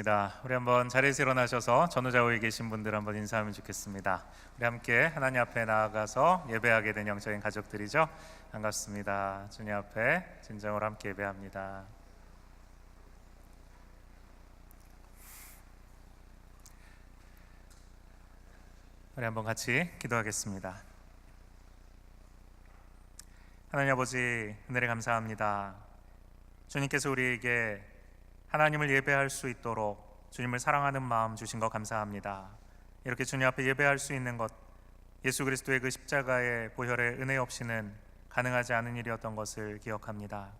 기도하겠습니다. 우리 한번 자리에서 일어나셔서 전후좌우에 계신 분들 한번 인사하면 좋겠습니다. 우리 함께 하나님 앞에 나아가서 예배하게 된 영적인 가족들이죠. 반갑습니다. 주님 앞에 진정으로 함께 예배합니다. 우리 한번 같이 기도하겠습니다. 하나님 아버지, 은혜를 감사합니다. 주님께서 우리에게 하나님을 예배할 수 있도록 주님을 사랑하는 마음 주신 것 감사합니다. 이렇게 주님 앞에 예배할 수 있는 것, 예수 그리스도의 그 십자가의 보혈의 은혜 없이는 가능하지 않은 일이었던 것을 기억합니다.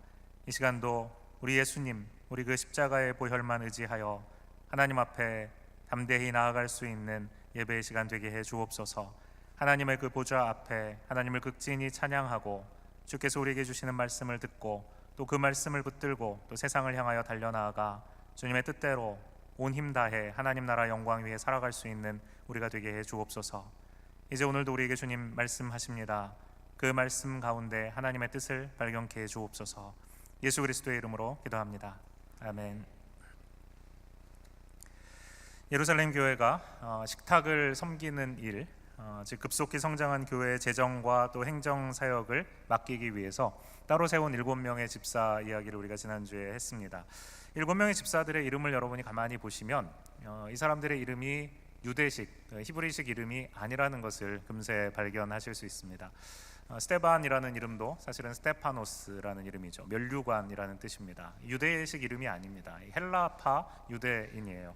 이 시간도 우리 예수님, 우리 그 십자가의 보혈만 의지하여 하나님 앞에 담대히 나아갈 수 있는 예배의 시간 되게 해 주옵소서. 하나님의 그 보좌 앞에 하나님을 극진히 찬양하고 주께서 우리에게 주시는 말씀을 듣고 또 그 말씀을 붙들고 또 세상을 향하여 달려나아가 주님의 뜻대로 온 힘 다해 하나님 나라 영광 위에 살아갈 수 있는 우리가 되게 해 주옵소서. 이제 오늘도 우리에게 주님 말씀하십니다. 그 말씀 가운데 하나님의 뜻을 발견케 해 주옵소서. 예수 그리스도의 이름으로 기도합니다. 아멘. 예루살렘 교회가 식탁을 섬기는 일, 즉 급속히 성장한 교회의 재정과 또 행정 사역을 맡기기 위해서 따로 세운 7명의 집사 이야기를 우리가 지난주에 했습니다. 7명의 집사들의 이름을 여러분이 가만히 보시면 이 사람들의 이름이 유대식, 히브리식 이름이 아니라는 것을 금세 발견하실 수 있습니다. 스테반이라는 이름도 사실은 스테파노스라는 이름이죠. 멸류관이라는 뜻입니다. 유대식 이름이 아닙니다. 헬라파 유대인이에요.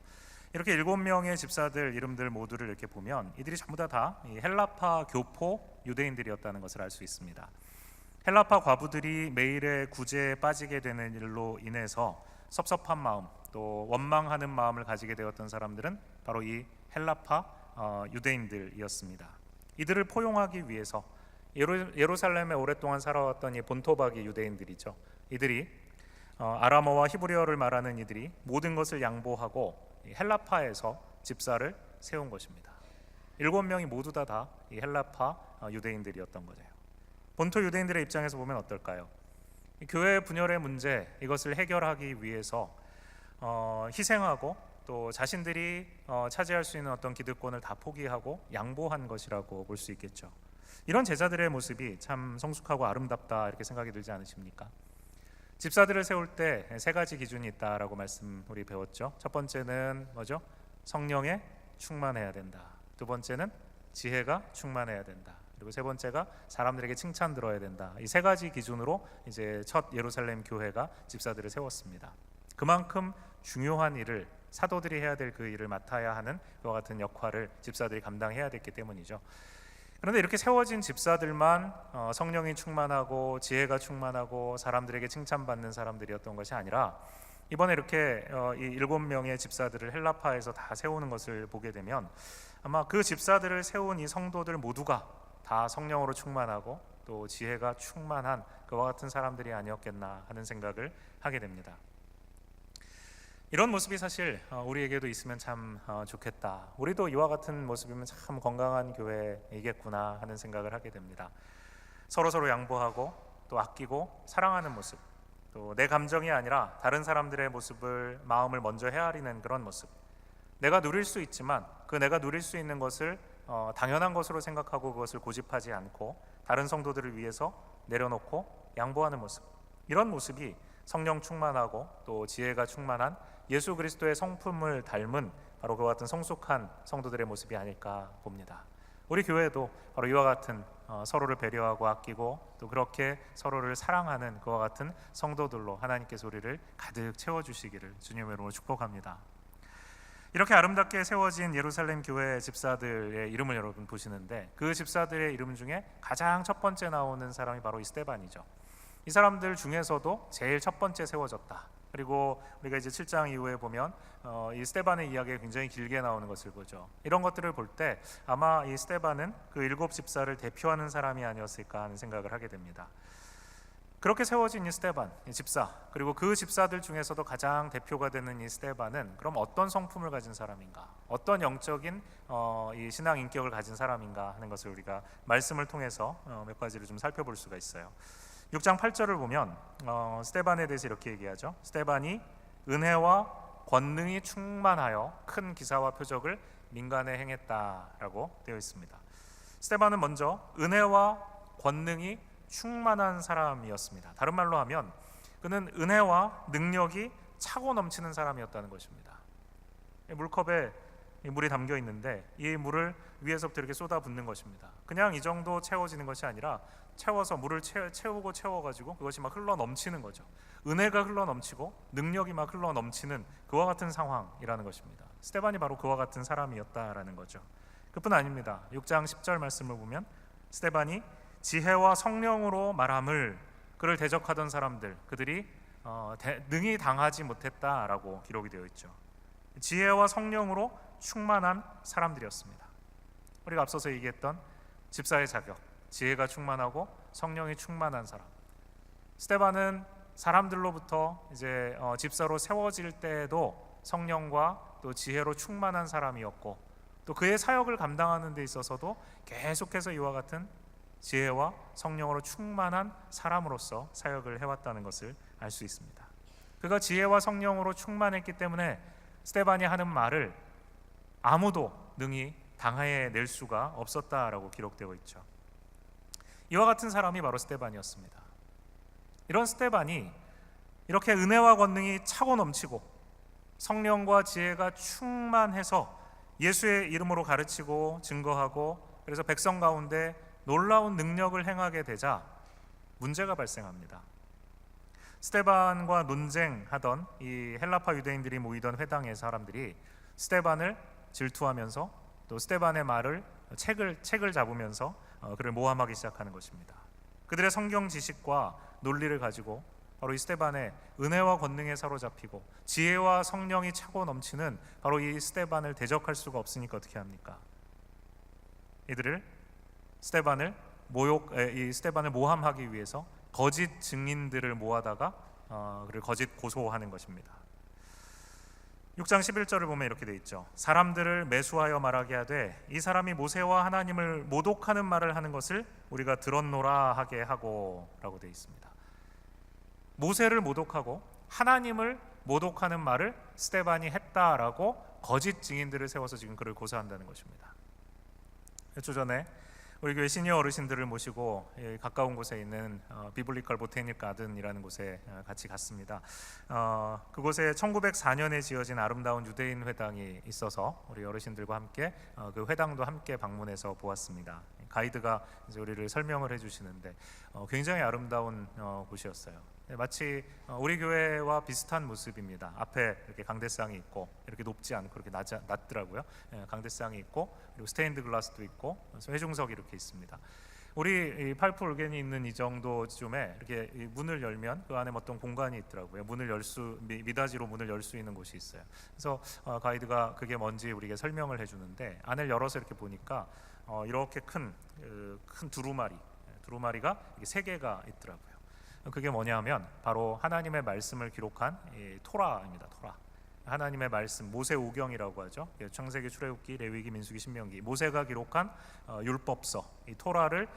이렇게 7명의 집사들 이름들 모두를 이렇게 보면 이들이 전부 다 헬라파 교포 유대인들이었다는 것을 알 수 있습니다. 헬라파 과부들이 매일의 구제에 빠지게 되는 일로 인해서 섭섭한 마음 또 원망하는 마음을 가지게 되었던 사람들은 바로 이 헬라파 유대인들이었습니다. 이들을 포용하기 위해서 예루살렘에 오랫동안 살아왔던 이 본토박이 유대인들이죠. 이들이 아람어와 히브리어를 말하는 이들이 모든 것을 양보하고 헬라파에서 집사를 세운 것입니다. 7명이 모두 다 이 헬라파 유대인들이었던 거예요. 본토 유대인들의 입장에서 보면 어떨까요? 교회 분열의 문제, 이것을 해결하기 위해서 희생하고 또 자신들이 차지할 수 있는 어떤 기득권을 다 포기하고 양보한 것이라고 볼 수 있겠죠. 이런 제자들의 모습이 참 성숙하고 아름답다 이렇게 생각이 들지 않으십니까? 집사들을 세울 때 3가지 기준이 있다라고 말씀 우리 배웠죠. 첫 번째는 뭐죠? 성령에 충만해야 된다. 두 번째는 지혜가 충만해야 된다. 그리고 세 번째가 사람들에게 칭찬 들어야 된다. 이 3가지 기준으로 이제 첫 예루살렘 교회가 집사들을 세웠습니다. 그만큼 중요한 일을 사도들이 해야 될 그 일을 맡아야 하는 그와 같은 역할을 집사들이 감당해야 됐기 때문이죠. 그런데 이렇게 세워진 집사들만 성령이 충만하고 지혜가 충만하고 사람들에게 칭찬받는 사람들이었던 것이 아니라 이번에 이렇게 이 7명의 집사들을 헬라파에서 다 세우는 것을 보게 되면 아마 그 집사들을 세운 이 성도들 모두가 다 성령으로 충만하고 또 지혜가 충만한 그와 같은 사람들이 아니었겠나 하는 생각을 하게 됩니다. 이런 모습이 사실 우리에게도 있으면 참 좋겠다. 우리도 이와 같은 모습이면 참 건강한 교회이겠구나 하는 생각을 하게 됩니다. 서로 양보하고 또 아끼고 사랑하는 모습, 또 내 감정이 아니라 다른 사람들의 모습을 마음을 먼저 헤아리는 그런 모습. 내가 누릴 수 있지만 그 내가 누릴 수 있는 것을 당연한 것으로 생각하고 그것을 고집하지 않고 다른 성도들을 위해서 내려놓고 양보하는 모습. 이런 모습이 성령 충만하고 또 지혜가 충만한 예수 그리스도의 성품을 닮은 바로 그와 같은 성숙한 성도들의 모습이 아닐까 봅니다. 우리 교회도 바로 이와 같은 서로를 배려하고 아끼고 또 그렇게 서로를 사랑하는 그와 같은 성도들로 하나님께서 우리를 가득 채워주시기를 주님의 이름으로 축복합니다. 이렇게 아름답게 세워진 예루살렘 교회 집사들의 이름을 여러분 보시는데 그 집사들의 이름 중에 가장 첫 번째 나오는 사람이 바로 이 스데반이죠. 이 사람들 중에서도 제일 첫 번째 세워졌다. 그리고 우리가 이제 7장 이후에 보면 이 스데반의 이야기가 굉장히 길게 나오는 것을 보죠. 이런 것들을 볼 때 아마 이 스데반은 그 7 집사를 대표하는 사람이 아니었을까 하는 생각을 하게 됩니다. 그렇게 세워진 이 스데반, 이 집사, 그리고 그 집사들 중에서도 가장 대표가 되는 이 스데반은 그럼 어떤 성품을 가진 사람인가, 어떤 영적인 이 신앙 인격을 가진 사람인가 하는 것을 우리가 말씀을 통해서 몇 가지를 좀 살펴볼 수가 있어요. 6장 8절을 보면 스데반에 대해서 이렇게 얘기하죠. 스데반이 은혜와 권능이 충만하여 큰 기사와 표적을 민간에 행했다라고 되어 있습니다. 스데반은 먼저 은혜와 권능이 충만한 사람이었습니다. 다른 말로 하면 그는 은혜와 능력이 차고 넘치는 사람이었다는 것입니다. 물컵에 물이 담겨 있는데 이 물을 위에서부터 이렇게 쏟아붓는 것입니다. 그냥 이 정도 채워지는 것이 아니라 채워서 물을 채우고 채워가지고 그것이 막 흘러 넘치는 거죠. 은혜가 흘러 넘치고 능력이 막 흘러 넘치는 그와 같은 상황이라는 것입니다. 스데반이 바로 그와 같은 사람이었다라는 거죠. 그뿐 아닙니다. 6장 10절 말씀을 보면 스데반이 지혜와 성령으로 말함을 그를 대적하던 사람들 그들이 능히 당하지 못했다라고 기록이 되어 있죠. 지혜와 성령으로 충만한 사람들이었습니다. 우리가 앞서서 얘기했던 집사의 자격, 지혜가 충만하고 성령이 충만한 사람. 스데반은 사람들로부터 이제 집사로 세워질 때에도 성령과 또 지혜로 충만한 사람이었고, 또 그의 사역을 감당하는 데 있어서도 계속해서 이와 같은 지혜와 성령으로 충만한 사람으로서 사역을 해왔다는 것을 알 수 있습니다. 그가 지혜와 성령으로 충만했기 때문에 스데반이 하는 말을 아무도 능히 당해낼 수가 없었다라고 기록되어 있죠. 이와 같은 사람이 바로 스데반이었습니다. 이런 스데반이 이렇게 은혜와 권능이 차고 넘치고 성령과 지혜가 충만해서 예수의 이름으로 가르치고 증거하고, 그래서 백성 가운데 놀라운 능력을 행하게 되자 문제가 발생합니다. 스데반과 논쟁하던 이 헬라파 유대인들이 모이던 회당의 사람들이 스데반을 질투하면서 또 스데반의 말을 책을 잡으면서 그를 모함하기 시작하는 것입니다. 그들의 성경 지식과 논리를 가지고 바로 이 스데반의 은혜와 권능에 사로잡히고 지혜와 성령이 차고 넘치는 바로 이 스데반을 대적할 수가 없으니까 어떻게 합니까? 이들을 스데반을 모함하기 위해서 거짓 증인들을 모아다가 그를 거짓 고소하는 것입니다. 6장 11절을 보면 이렇게 돼 있죠. 사람들을 매수하여 말하게 하되 이 사람이 모세와 하나님을 모독하는 말을 하는 것을 우리가 들었노라 하게 하고 라고 돼 있습니다. 모세를 모독하고 하나님을 모독하는 말을 스데반이 했다라고 거짓 증인들을 세워서 지금 그를 고소한다는 것입니다. 몇 주 전에 우리 교회 시니어 어르신들을 모시고 가까운 곳에 있는 비블리컬 보테닉 가든이라는 곳에 같이 갔습니다. 그곳에 1904년에 지어진 아름다운 유대인 회당이 있어서 우리 어르신들과 함께 그 회당도 함께 방문해서 보았습니다. 가이드가 이제 우리를 설명을 해주시는데 굉장히 아름다운 곳이었어요. 마치 우리 교회와 비슷한 모습입니다. 앞에 이렇게 강대상이 있고 이렇게 높지 않고 이렇게 낮더라고요. 강대상이 있고 그리고 스테인드 글라스도 있고 회중석이 이렇게 있습니다. 우리 팔풀 올겐이 있는 이 정도쯤에 이렇게 문을 열면 그 안에 어떤 공간이 있더라고요. 미닫이로 문을 열 수 있는 곳이 있어요. 그래서 가이드가 그게 뭔지 우리에게 설명을 해주는데 안을 열어서 이렇게 보니까 이렇게 큰 두루마리가 3개가 있더라고요. 그게 뭐냐면 바로 하나님의 말씀을 기록한 토라입니다. 토라. 하나님의 말씀, 모세오경이라고 하죠. 창세기, 출애굽기, 레위기, 민수기, 신명기. 모세가 기록한 율법서, 이 토라를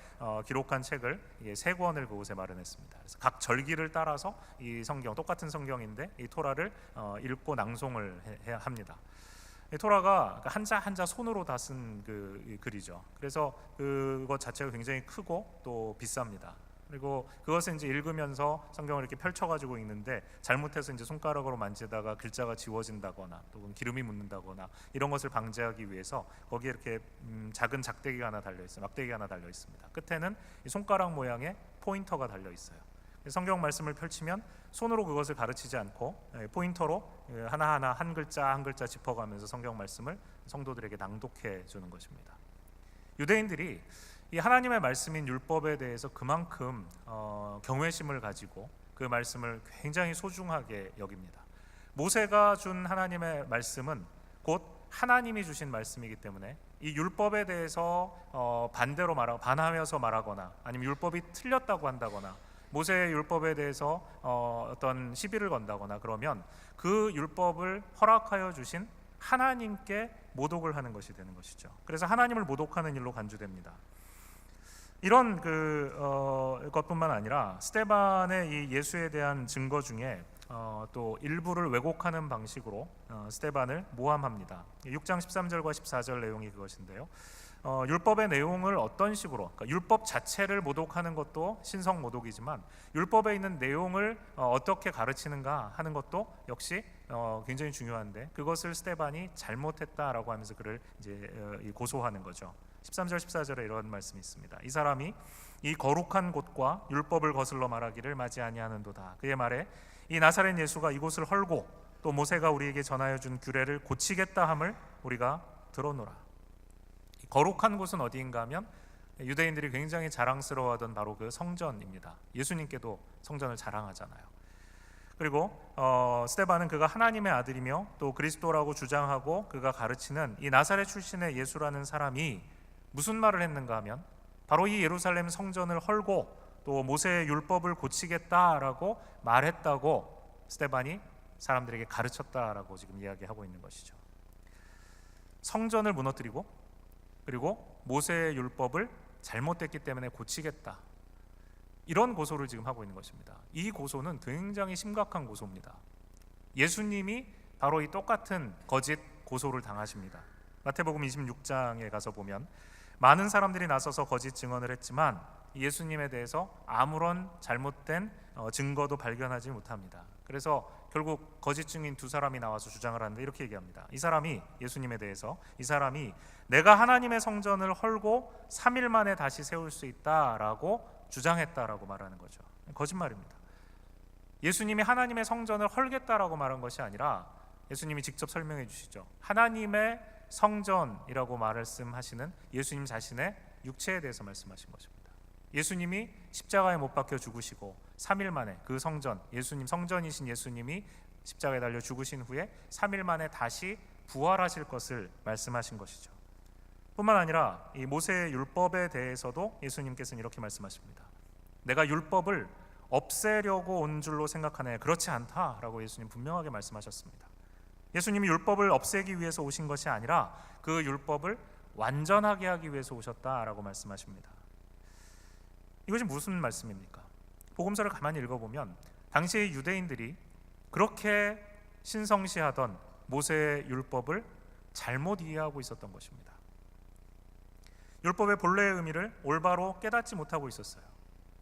기록한 책을 3권을 그곳에 마련했습니다. 그래서 각 절기를 따라서 이 성경, 똑같은 성경인데 이 토라를 읽고 낭송을 합니다. 이 토라가 한자 한자 손으로 다 쓴 그 글이죠. 그래서 그것 자체가 굉장히 크고 또 비쌉니다. 그리고 그것을 이제 읽으면서 성경을 이렇게 펼쳐가지고 있는데 잘못해서 이제 손가락으로 만지다가 글자가 지워진다거나 또 기름이 묻는다거나 이런 것을 방지하기 위해서 거기에 이렇게 작은 작대기가 하나 달려 있어요. 막대기가 하나 달려 있습니다. 끝에는 이 손가락 모양의 포인터가 달려 있어요. 성경 말씀을 펼치면 손으로 그것을 가르치지 않고 포인터로 하나하나 한 글자 한 글자 짚어가면서 성경 말씀을 성도들에게 낭독해 주는 것입니다. 유대인들이 이 하나님의 말씀인 율법에 대해서 그만큼 경외심을 가지고 그 말씀을 굉장히 소중하게 여깁니다. 모세가 준 하나님의 말씀은 곧 하나님이 주신 말씀이기 때문에 이 율법에 대해서 반하면서 말하거나 아니면 율법이 틀렸다고 한다거나 모세의 율법에 대해서 어떤 시비를 건다거나 그러면 그 율법을 허락하여 주신 하나님께 모독을 하는 것이 되는 것이죠. 그래서 하나님을 모독하는 일로 간주됩니다. 이런 것뿐만 아니라 스데반의 이 예수에 대한 증거 중에 또 일부를 왜곡하는 방식으로 스데반을 모함합니다. 6장 13절과 14절 내용이 그것인데요. 율법의 내용을 어떤 식으로, 그러니까 율법 자체를 모독하는 것도 신성 모독이지만 율법에 있는 내용을 어떻게 가르치는가 하는 것도 역시 굉장히 중요한데, 그것을 스데반이 잘못했다라고 하면서 그를 이제 고소하는 거죠. 13절 14절에 이런 말씀이 있습니다. 이 사람이 이 거룩한 곳과 율법을 거슬러 말하기를 마지 아니하는도다. 그의 말에 이 나사렛 예수가 이곳을 헐고 또 모세가 우리에게 전하여 준 규례를 고치겠다 함을 우리가 들었노라. 거룩한 곳은 어디인가 하면 유대인들이 굉장히 자랑스러워하던 바로 그 성전입니다. 예수님께도 성전을 자랑하잖아요. 그리고 스데반은 그가 하나님의 아들이며 또 그리스도라고 주장하고 그가 가르치는 이 나사렛 출신의 예수라는 사람이 무슨 말을 했는가 하면 바로 이 예루살렘 성전을 헐고 또 모세의 율법을 고치겠다라고 말했다고 스데반이 사람들에게 가르쳤다라고 지금 이야기하고 있는 것이죠. 성전을 무너뜨리고 그리고 모세의 율법을 잘못됐기 때문에 고치겠다, 이런 고소를 지금 하고 있는 것입니다. 이 고소는 굉장히 심각한 고소입니다. 예수님이 바로 이 똑같은 거짓 고소를 당하십니다. 마태복음 26장에 가서 보면 많은 사람들이 나서서 거짓 증언을 했지만 예수님에 대해서 아무런 잘못된 증거도 발견하지 못합니다. 그래서 결국 거짓 증인 두 사람이 나와서 주장을 하는데 이렇게 얘기합니다. 이 사람이, 예수님에 대해서 이 사람이 내가 하나님의 성전을 헐고 3일 만에 다시 세울 수 있다라고 주장했다라고 말하는 거죠. 거짓말입니다. 예수님이 하나님의 성전을 헐겠다라고 말한 것이 아니라 예수님이 직접 설명해 주시죠. 하나님의 성전이라고 말씀하시는 예수님 자신의 육체에 대해서 말씀하신 것입니다. 예수님이 십자가에 못 박혀 죽으시고 3일 만에 그 성전, 예수님 성전이신 예수님이 십자가에 달려 죽으신 후에 3일 만에 다시 부활하실 것을 말씀하신 것이죠. 뿐만 아니라 이 모세의 율법에 대해서도 예수님께서는 이렇게 말씀하십니다. 내가 율법을 없애려고 온 줄로 생각하네. 그렇지 않다라고 예수님 분명하게 말씀하셨습니다. 예수님이 율법을 없애기 위해서 오신 것이 아니라 그 율법을 완전하게 하기 위해서 오셨다라고 말씀하십니다. 이것이 무슨 말씀입니까? 복음서를 가만히 읽어보면 당시의 유대인들이 그렇게 신성시하던 모세의 율법을 잘못 이해하고 있었던 것입니다. 율법의 본래의 의미를 올바로 깨닫지 못하고 있었어요.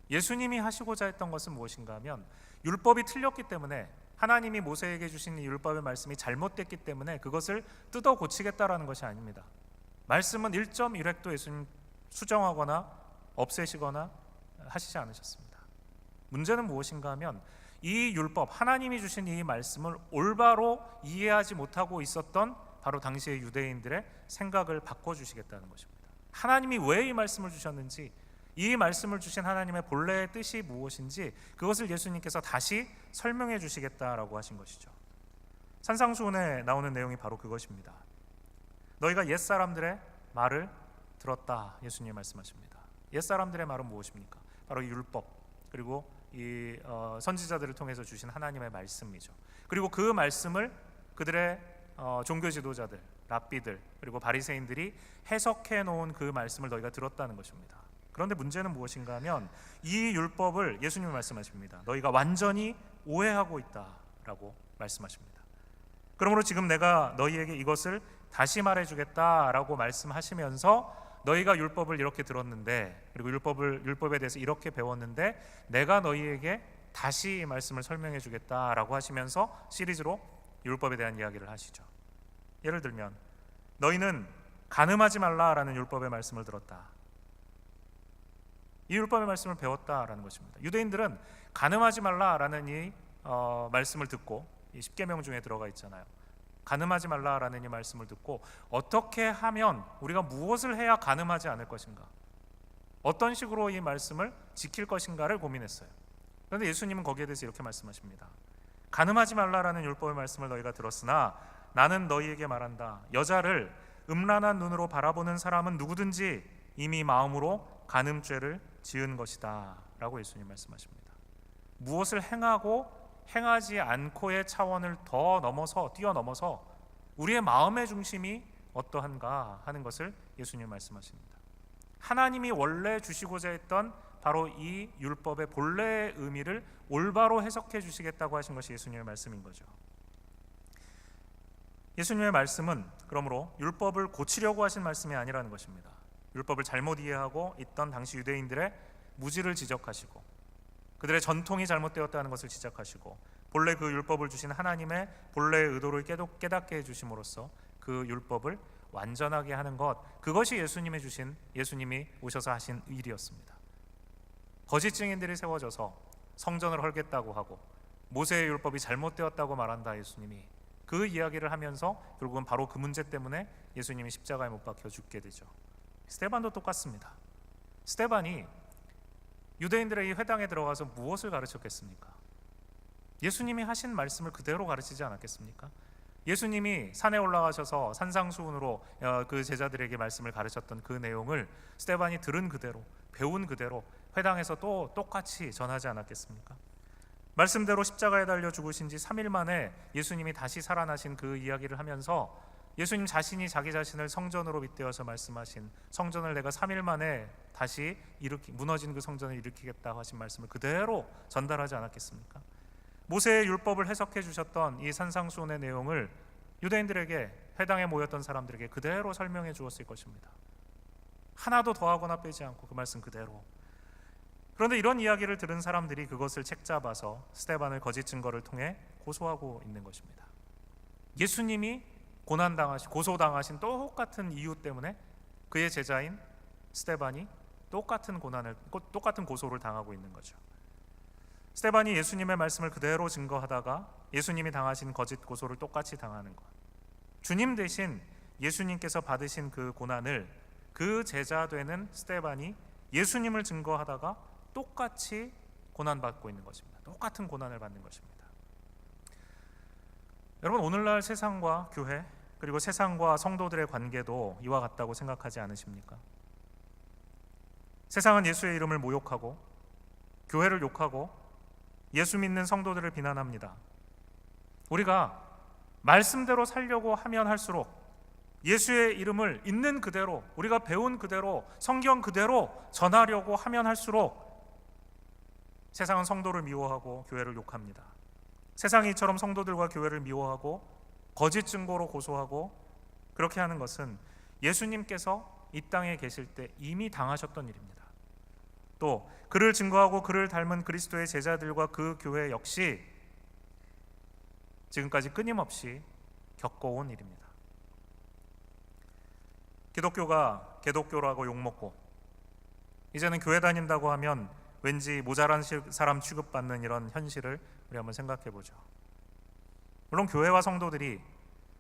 예수님이 하시고자 했던 것은 무엇인가 하면 율법이 틀렸기 때문에, 하나님이 모세에게 주신 이 율법의 말씀이 잘못됐기 때문에 그것을 뜯어 고치겠다라는 것이 아닙니다. 말씀은 1.1획도 예수님 수정하거나 없애시거나 하시지 않으셨습니다. 문제는 무엇인가 하면 이 율법, 하나님이 주신 이 말씀을 올바로 이해하지 못하고 있었던 바로 당시의 유대인들의 생각을 바꿔주시겠다는 것입니다. 하나님이 왜 이 말씀을 주셨는지, 이 말씀을 주신 하나님의 본래의 뜻이 무엇인지 그것을 예수님께서 다시 설명해 주시겠다라고 하신 것이죠. 산상수훈에 나오는 내용이 바로 그것입니다. 너희가 옛사람들의 말을 들었다, 예수님이 말씀하십니다. 옛사람들의 말은 무엇입니까? 바로 이 율법, 그리고 이 선지자들을 통해서 주신 하나님의 말씀이죠. 그리고 그 말씀을 그들의 종교 지도자들, 랍비들, 그리고 바리새인들이 해석해 놓은 그 말씀을 너희가 들었다는 것입니다. 그런데 문제는 무엇인가 하면 이 율법을 예수님이 말씀하십니다. 너희가 완전히 오해하고 있다라고 말씀하십니다. 그러므로 지금 내가 너희에게 이것을 다시 말해주겠다라고 말씀하시면서 너희가 율법을 이렇게 들었는데, 그리고 율법에 대해서 이렇게 배웠는데 내가 너희에게 다시 말씀을 설명해 주겠다라고 하시면서 시리즈로 율법에 대한 이야기를 하시죠. 예를 들면 너희는 간음하지 말라라는 율법의 말씀을 들었다. 이 율법의 말씀을 배웠다라는 것입니다. 유대인들은 간음하지 말라라는 이 말씀을 듣고, 이 10계명 중에 들어가 있잖아요. 간음하지 말라라는 이 말씀을 듣고 어떻게 하면, 우리가 무엇을 해야 간음하지 않을 것인가, 어떤 식으로 이 말씀을 지킬 것인가를 고민했어요. 그런데 예수님은 거기에 대해서 이렇게 말씀하십니다. 간음하지 말라라는 율법의 말씀을 너희가 들었으나 나는 너희에게 말한다. 여자를 음란한 눈으로 바라보는 사람은 누구든지 이미 마음으로 간음죄를 지은 것이다 라고 예수님 말씀하십니다. 무엇을 행하고 행하지 않고의 차원을 뛰어넘어서 우리의 마음의 중심이 어떠한가 하는 것을 예수님 말씀하십니다. 하나님이 원래 주시고자 했던 바로 이 율법의 본래의 의미를 올바로 해석해 주시겠다고 하신 것이 예수님의 말씀인 거죠. 예수님의 말씀은 그러므로 율법을 고치려고 하신 말씀이 아니라는 것입니다. 율법을 잘못 이해하고 있던 당시 유대인들의 무지를 지적하시고 그들의 전통이 잘못되었다는 것을 지적하시고 본래 그 율법을 주신 하나님의 본래의 의도를 깨닫게 해주심으로써 그 율법을 완전하게 하는 것, 그것이 예수님이 오셔서 하신 일이었습니다. 거짓 증인들이 세워져서 성전을 헐겠다고 하고 모세의 율법이 잘못되었다고 말한다 예수님이 그 이야기를 하면서 결국은 바로 그 문제 때문에 예수님이 십자가에 못 박혀 죽게 되죠. 스데반도 똑같습니다. 스데반이 유대인들의 이 회당에 들어가서 무엇을 가르쳤겠습니까? 예수님이 하신 말씀을 그대로 가르치지 않았겠습니까? 예수님이 산에 올라가셔서 산상수훈으로 그 제자들에게 말씀을 가르쳤던 그 내용을 스데반이 들은 그대로, 배운 그대로 회당에서 또 똑같이 전하지 않았겠습니까? 말씀대로 십자가에 달려 죽으신 지 3일 만에 예수님이 다시 살아나신 그 이야기를 하면서 예수님 자신이 자기 자신을 성전으로 빗대어서 말씀하신 성전을 내가 3일 만에 다시 무너진 그 성전을 일으키겠다고 하신 말씀을 그대로 전달하지 않았겠습니까? 모세의 율법을 해석해 주셨던 이 산상수훈의 내용을 유대인들에게, 회당에 모였던 사람들에게 그대로 설명해 주었을 것입니다. 하나도 더하거나 빼지 않고 그 말씀 그대로. 그런데 이런 이야기를 들은 사람들이 그것을 책잡아서 스데반을 거짓 증거를 통해 고소하고 있는 것입니다. 예수님이 고소당하신 똑같은 이유 때문에 그의 제자인 스데반이 똑같은 고소를 당하고 있는 거죠. 스데반이 예수님의 말씀을 그대로 증거하다가 예수님이 당하신 거짓 고소를 똑같이 당하는 것. 주님 대신 예수님께서 받으신 그 고난을 그 제자 되는 스데반이 예수님을 증거하다가 똑같이 고난받고 있는 것입니다. 똑같은 고난을 받는 것입니다. 여러분, 오늘날 세상과 교회 그리고 세상과 성도들의 관계도 이와 같다고 생각하지 않으십니까? 세상은 예수의 이름을 모욕하고 교회를 욕하고 예수 믿는 성도들을 비난합니다. 우리가 말씀대로 살려고 하면 할수록 예수의 이름을 있는 그대로, 우리가 배운 그대로, 성경 그대로 전하려고 하면 할수록 세상은 성도를 미워하고 교회를 욕합니다. 세상이 이처럼 성도들과 교회를 미워하고 거짓 증거로 고소하고 그렇게 하는 것은 예수님께서 이 땅에 계실 때 이미 당하셨던 일입니다. 또 그를 증거하고 그를 닮은 그리스도의 제자들과 그 교회 역시 지금까지 끊임없이 겪어온 일입니다. 기독교가 개독교라고 욕먹고 이제는 교회 다닌다고 하면 왠지 모자란 사람 취급받는 이런 현실을 우리 한번 생각해 보죠. 물론 교회와 성도들이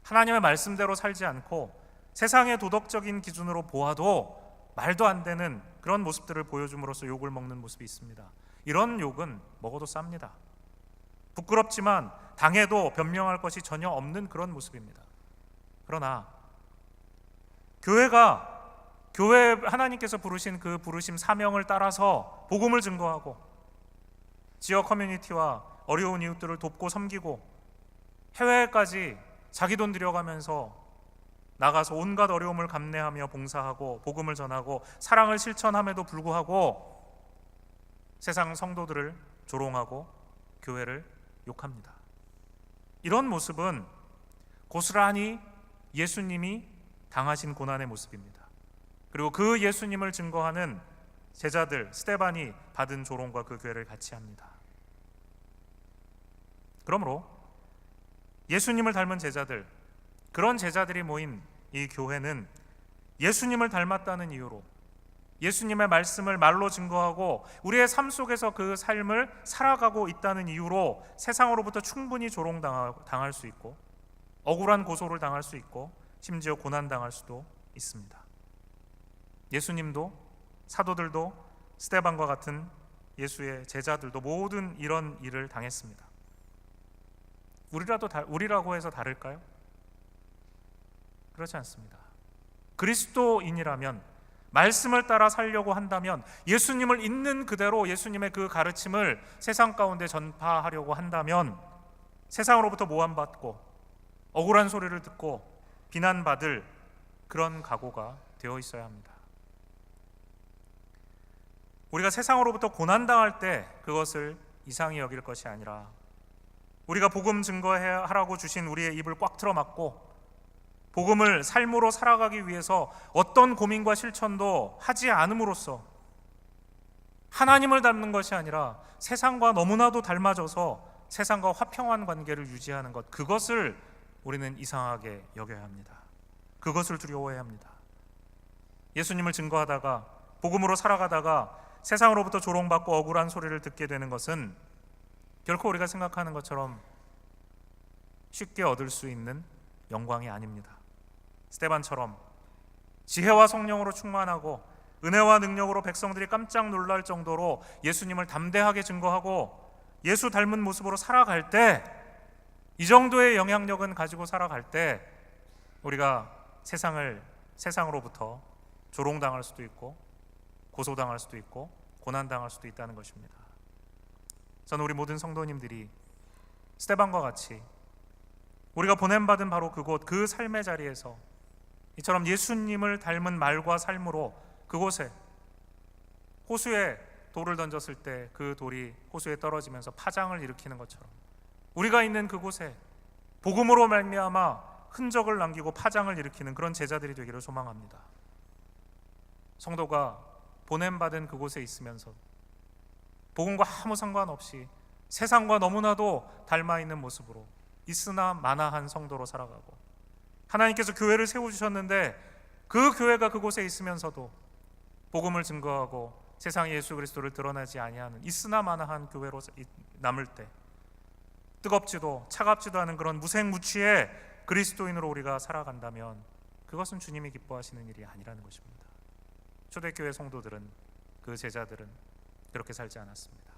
하나님의 말씀대로 살지 않고 세상의 도덕적인 기준으로 보아도 말도 안 되는 그런 모습들을 보여줌으로써 욕을 먹는 모습이 있습니다. 이런 욕은 먹어도 쌉니다. 부끄럽지만 당해도 변명할 것이 전혀 없는 그런 모습입니다. 그러나 교회 하나님께서 부르신 그 부르심 사명을 따라서 복음을 증거하고 지역 커뮤니티와 어려운 이웃들을 돕고 섬기고 해외까지 자기 돈 들여가면서 나가서 온갖 어려움을 감내하며 봉사하고 복음을 전하고 사랑을 실천함에도 불구하고 세상 성도들을 조롱하고 교회를 욕합니다. 이런 모습은 고스란히 예수님이 당하신 고난의 모습입니다. 그리고 그 예수님을 증거하는 제자들 스데반이 받은 조롱과 그 교회를 같이 합니다. 그러므로 예수님을 닮은 제자들, 그런 제자들이 모인 이 교회는 예수님을 닮았다는 이유로 예수님의 말씀을 말로 증거하고 우리의 삶 속에서 그 삶을 살아가고 있다는 이유로 세상으로부터 충분히 조롱당할 수 있고 억울한 고소를 당할 수 있고 심지어 고난당할 수도 있습니다. 예수님도 사도들도 스데반과 같은 예수의 제자들도 모든 이런 일을 당했습니다. 우리라고 해서 다를까요? 그렇지 않습니다. 그리스도인이라면 말씀을 따라 살려고 한다면 예수님을 있는 그대로 예수님의 그 가르침을 세상 가운데 전파하려고 한다면 세상으로부터 모함받고 억울한 소리를 듣고 비난받을 그런 각오가 되어 있어야 합니다. 우리가 세상으로부터 고난당할 때 그것을 이상히 여길 것이 아니라 우리가 복음 증거하라고 주신 우리의 입을 꽉 틀어막고 복음을 삶으로 살아가기 위해서 어떤 고민과 실천도 하지 않음으로써 하나님을 닮는 것이 아니라 세상과 너무나도 닮아져서 세상과 화평한 관계를 유지하는 것, 그것을 우리는 이상하게 여겨야 합니다. 그것을 두려워해야 합니다. 예수님을 증거하다가 복음으로 살아가다가 세상으로부터 조롱받고 억울한 소리를 듣게 되는 것은 결코 우리가 생각하는 것처럼 쉽게 얻을 수 있는 영광이 아닙니다. 스데반처럼 지혜와 성령으로 충만하고 은혜와 능력으로 백성들이 깜짝 놀랄 정도로 예수님을 담대하게 증거하고 예수 닮은 모습으로 살아갈 때, 이 정도의 영향력은 가지고 살아갈 때 우리가 세상으로부터 조롱당할 수도 있고 고소당할 수도 있고 고난당할 수도 있다는 것입니다. 저는 우리 모든 성도님들이 스데반과 같이 우리가 보냄받은 바로 그곳, 그 삶의 자리에서 이처럼 예수님을 닮은 말과 삶으로 그곳에 호수에 돌을 던졌을 때 그 돌이 호수에 떨어지면서 파장을 일으키는 것처럼 우리가 있는 그곳에 복음으로 말미암아 흔적을 남기고 파장을 일으키는 그런 제자들이 되기를 소망합니다. 성도가 보냄받은 그곳에 있으면서 복음과 아무 상관없이 세상과 너무나도 닮아있는 모습으로 있으나 마나한 성도로 살아가고, 하나님께서 교회를 세워주셨는데 그 교회가 그곳에 있으면서도 복음을 증거하고 세상에 예수 그리스도를 드러내지 아니하는 있으나 마나한 교회로 남을 때, 뜨겁지도 차갑지도 않은 그런 무색무취의 그리스도인으로 우리가 살아간다면 그것은 주님이 기뻐하시는 일이 아니라는 것입니다. 초대교회 성도들은, 그 제자들은 그렇게 살지 않았습니다.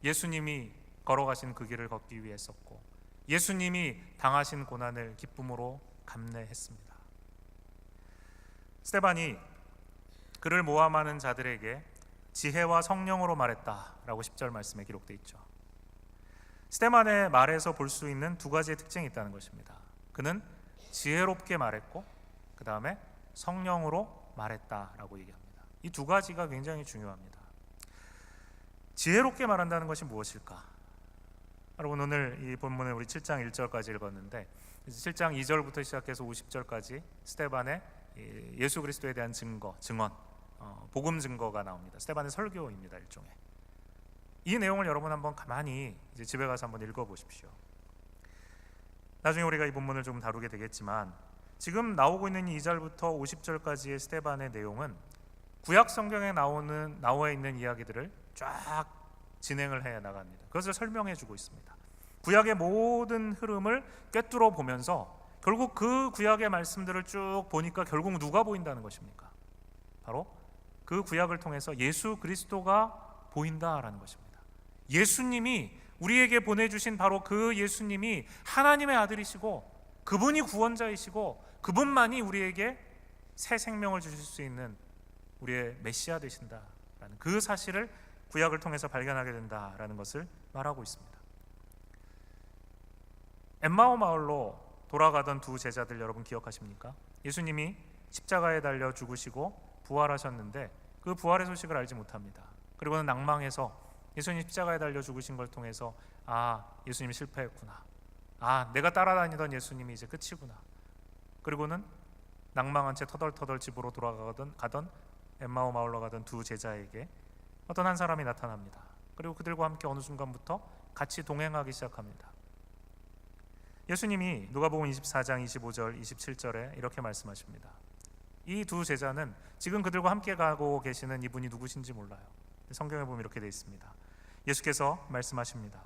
예수님이 걸어가신 그 길을 걷기 위해 썼고 예수님이 당하신 고난을 기쁨으로 감내했습니다. 스데반이 그를 모함하는 자들에게 지혜와 성령으로 말했다라고 10절 말씀에 기록되어 있죠. 스데반의 말에서 볼 수 있는 두 가지의 특징이 있다는 것입니다. 그는 지혜롭게 말했고 그 다음에 성령으로 말했다라고 얘기합니다. 이 두 가지가 굉장히 중요합니다. 지혜롭게 말한다는 것이 무엇일까? 여러분, 오늘 이 본문을 우리 7장 1절까지 읽었는데 7장 2절부터 시작해서 50절까지 스데반의 예수 그리스도에 대한 증언, 복음 증거가 나옵니다. 스데반의 설교입니다. 일종의. 이 내용을 여러분 한번 가만히 이제 집에 가서 한번 읽어보십시오. 나중에 우리가 이 본문을 좀 다루게 되겠지만 지금 나오고 있는 2절부터 50절까지의 스데반의 내용은 구약 성경에 나와 있는 이야기들을 쫙 진행을 해 나갑니다. 그것을 설명해 주고 있습니다. 구약의 모든 흐름을 꿰뚫어 보면서 결국 그 구약의 말씀들을 쭉 보니까 결국 누가 보인다는 것입니까? 바로 그 구약을 통해서 예수 그리스도가 보인다라는 것입니다. 예수님이 우리에게 보내주신 바로 그 예수님이 하나님의 아들이시고 그분이 구원자이시고 그분만이 우리에게 새 생명을 주실 수 있는 우리의 메시아 되신다라는 그 사실을 구약을 통해서 발견하게 된다라는 것을 말하고 있습니다. 엠마오 마을로 돌아가던 두 제자들 여러분 기억하십니까? 예수님이 십자가에 달려 죽으시고 부활하셨는데 그 부활의 소식을 알지 못합니다. 그리고는 낭망해서 예수님 십자가에 달려 죽으신 걸 통해서 예수님이 실패했구나, 내가 따라다니던 예수님이 이제 끝이구나. 그리고는 낭망한 채 터덜터덜 집으로 가던 엠마오 마을로 가던 두 제자에게 어떤 한 사람이 나타납니다. 그리고 그들과 함께 어느 순간부터 같이 동행하기 시작합니다. 예수님이 누가복음 24장 25절 27절에 이렇게 말씀하십니다. 이 두 제자는 지금 그들과 함께 가고 계시는 이분이 누구신지 몰라요. 성경에 보면 이렇게 되어 있습니다. 예수께서 말씀하십니다.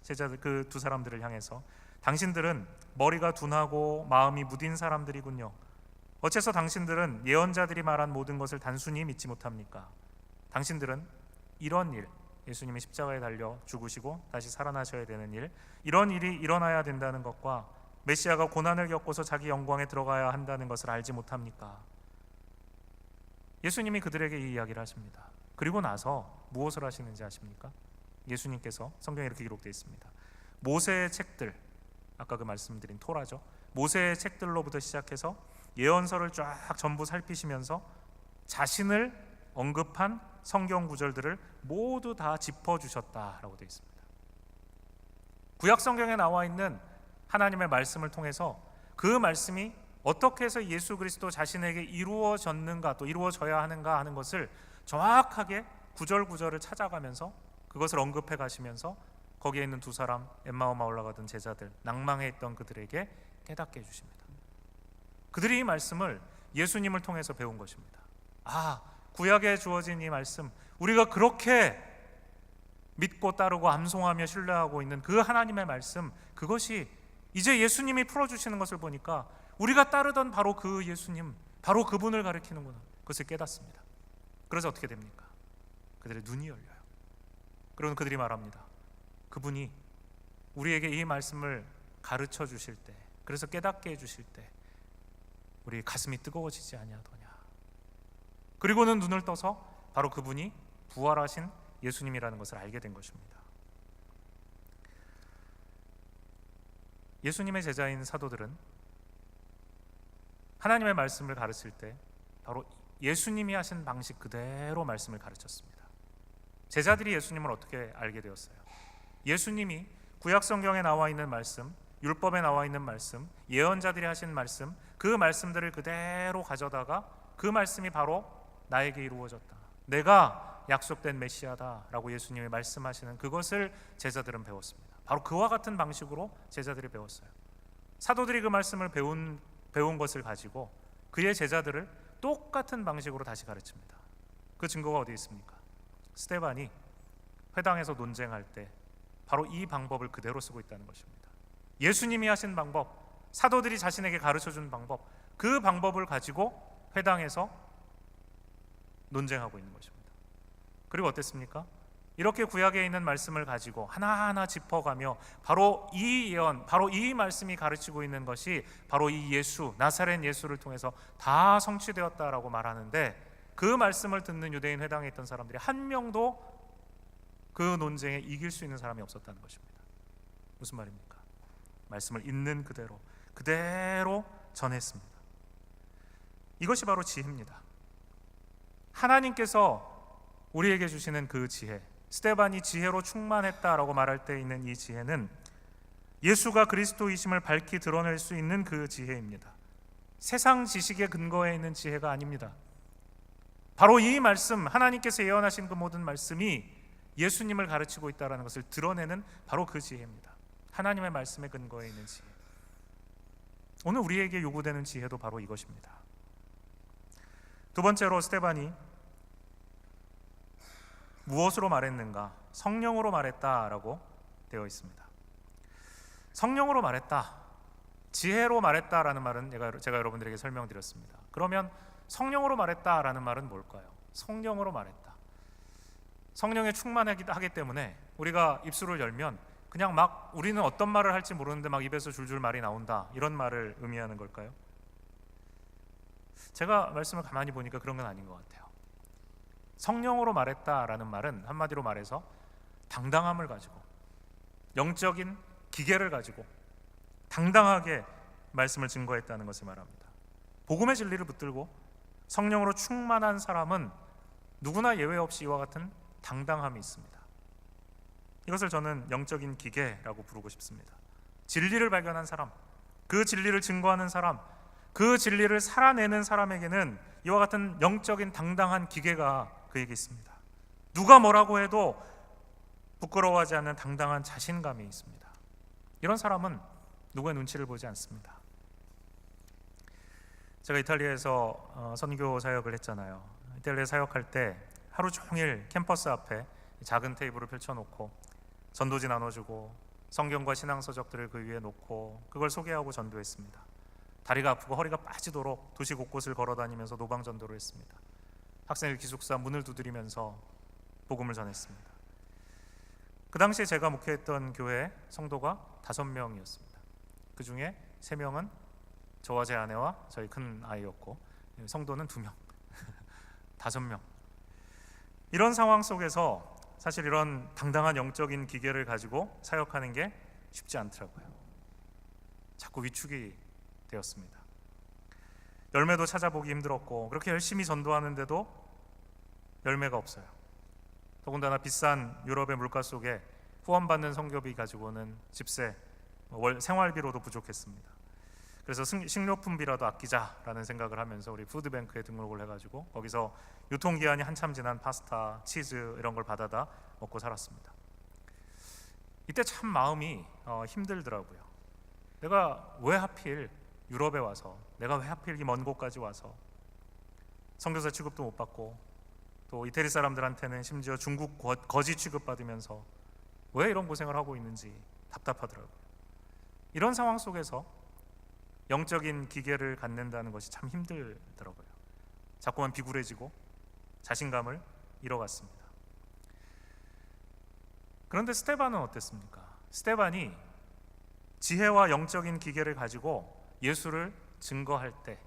제자들, 그 두 사람들을 향해서 당신들은 머리가 둔하고 마음이 무딘 사람들이군요. 어째서 당신들은 예언자들이 말한 모든 것을 단순히 믿지 못합니까? 당신들은 이런 일, 예수님이 십자가에 달려 죽으시고 다시 살아나셔야 되는 일, 이런 일이 일어나야 된다는 것과 메시아가 고난을 겪고서 자기 영광에 들어가야 한다는 것을 알지 못합니까? 예수님이 그들에게 이 이야기를 하십니다. 그리고 나서 무엇을 하시는지 아십니까? 예수님께서 성경에 이렇게 기록되어 있습니다. 모세의 책들, 아까 그 말씀드린 토라죠. 모세의 책들로부터 시작해서 예언서를 쫙 전부 살피시면서 자신을 언급한 성경 구절들을 모두 다 짚어주셨다라고 되어 있습니다. 구약 성경에 나와 있는 하나님의 말씀을 통해서 그 말씀이 어떻게 해서 예수 그리스도 자신에게 이루어졌는가, 또 이루어져야 하는가 하는 것을 정확하게 구절구절을 찾아가면서 그것을 언급해 가시면서 거기에 있는 두 사람, 엠마오마 올라가던 제자들, 낭망해 있던 그들에게 깨닫게 해주십니다. 그들이 이 말씀을 예수님을 통해서 배운 것입니다. 구약에 주어진 이 말씀, 우리가 그렇게 믿고 따르고 암송하며 신뢰하고 있는 그 하나님의 말씀, 그것이 이제 예수님이 풀어주시는 것을 보니까 우리가 따르던 바로 그 예수님, 바로 그분을 가리키는구나, 그것을 깨닫습니다. 그래서 어떻게 됩니까? 그들의 눈이 열려요. 그러면 그들이 말합니다. 그분이 우리에게 이 말씀을 가르쳐 주실 때, 그래서 깨닫게 해주실 때 우리 가슴이 뜨거워지지 아니하더냐. 그리고는 눈을 떠서 바로 그분이 부활하신 예수님이라는 것을 알게 된 것입니다. 예수님의 제자인 사도들은 하나님의 말씀을 가르칠 때 바로 예수님이 하신 방식 그대로 말씀을 가르쳤습니다. 제자들이 예수님을 어떻게 알게 되었어요? 예수님이 구약 성경에 나와 있는 말씀, 율법에 나와 있는 말씀, 예언자들이 하신 말씀, 그 말씀들을 그대로 가져다가 그 말씀이 바로 나에게 이루어졌다, 내가 약속된 메시아다 라고 예수님이 말씀하시는 그것을 제자들은 배웠습니다. 바로 그와 같은 방식으로 제자들이 배웠어요. 사도들이 그 말씀을 배운 것을 가지고 그의 제자들을 똑같은 방식으로 다시 가르칩니다. 그 증거가 어디 있습니까? 스데반이 회당에서 논쟁할 때 바로 이 방법을 그대로 쓰고 있다는 것입니다. 예수님이 하신 방법, 사도들이 자신에게 가르쳐준 방법, 그 방법을 가지고 회당에서 논쟁하고 있는 것입니다. 그리고 어땠습니까? 이렇게 구약에 있는 말씀을 가지고 하나하나 짚어가며 바로 이 예언, 바로 이 말씀이 가르치고 있는 것이 바로 이 예수, 나사렛 예수를 통해서 다 성취되었다라고 말하는데, 그 말씀을 듣는 유대인 회당에 있던 사람들이 한 명도 그 논쟁에 이길 수 있는 사람이 없었다는 것입니다. 무슨 말입니까? 말씀을 있는 그대로 전했습니다. 이것이 바로 지혜입니다. 하나님께서 우리에게 주시는 그 지혜, 스데반이 지혜로 충만했다라고 말할 때 있는 이 지혜는 예수가 그리스도이심을 밝히 드러낼 수 있는 그 지혜입니다. 세상 지식의 근거에 있는 지혜가 아닙니다. 바로 이 말씀, 하나님께서 예언하신 그 모든 말씀이 예수님을 가르치고 있다는 것을 드러내는 바로 그 지혜입니다. 하나님의 말씀의 근거에 있는 지혜. 오늘 우리에게 요구되는 지혜도 바로 이것입니다. 두 번째로 스데반이 무엇으로 말했는가? 성령으로 말했다라고 되어 있습니다. 성령으로 말했다, 지혜로 말했다라는 말은 제가 여러분들에게 설명드렸습니다. 그러면 성령으로 말했다라는 말은 뭘까요? 성령으로 말했다, 성령에 충만하기 때문에 우리가 입술을 열면 그냥 막 우리는 어떤 말을 할지 모르는데 막 입에서 줄줄 말이 나온다, 이런 말을 의미하는 걸까요? 제가 말씀을 가만히 보니까 그런 건 아닌 것 같아요. 성령으로 말했다라는 말은 한마디로 말해서 당당함을 가지고, 영적인 기계를 가지고 당당하게 말씀을 증거했다는 것을 말합니다. 복음의 진리를 붙들고 성령으로 충만한 사람은 누구나 예외 없이 이와 같은 당당함이 있습니다. 이것을 저는 영적인 기계라고 부르고 싶습니다. 진리를 발견한 사람, 그 진리를 증거하는 사람, 그 진리를 살아내는 사람에게는 이와 같은 영적인 당당한 기계가 그에게 있습니다. 누가 뭐라고 해도 부끄러워하지 않는 당당한 자신감이 있습니다. 이런 사람은 누구의 눈치를 보지 않습니다. 제가 이탈리아에서 선교 사역을 했잖아요. 이탈리아 사역할 때 하루 종일 캠퍼스 앞에 작은 테이블을 펼쳐놓고 전도지 나눠주고 성경과 신앙서적들을 그 위에 놓고 그걸 소개하고 전도했습니다. 다리가 아프고 허리가 빠지도록 도시 곳곳을 걸어다니면서 노방 전도를 했습니다. 학생들 기숙사 문을 두드리면서 복음을 전했습니다. 그 당시에 제가 목회했던 교회 성도가 5명이었습니다. 그 중에 3명은 저와 제 아내와 저희 큰 아이였고, 성도는 2명, 5명. 이런 상황 속에서 사실 이런 당당한 영적인 기계를 가지고 사역하는 게 쉽지 않더라고요. 자꾸 위축이 되었습니다. 열매도 찾아보기 힘들었고, 그렇게 열심히 전도하는데도 열매가 없어요. 더군다나 비싼 유럽의 물가 속에 후원받는 선교비 가지고는 집세, 생활비로도 부족했습니다. 그래서 식료품비라도 아끼자라는 생각을 하면서 우리 푸드뱅크에 등록을 해가지고 거기서 유통기한이 한참 지난 파스타, 치즈 이런 걸 받아다 먹고 살았습니다. 이때 참 마음이 힘들더라고요. 내가 왜 하필 유럽에 와서, 내가 왜 하필 이 먼 곳까지 와서 선교사 취급도 못 받고 또 이태리 사람들한테는 심지어 중국 거지 취급받으면서 왜 이런 고생을 하고 있는지 답답하더라고요. 이런 상황 속에서 영적인 기계를 갖는다는 것이 참 힘들더라고요. 자꾸만 비굴해지고 자신감을 잃어갔습니다. 그런데 스데반은 어땠습니까? 스데반이 지혜와 영적인 기계를 가지고 예수를 증거할 때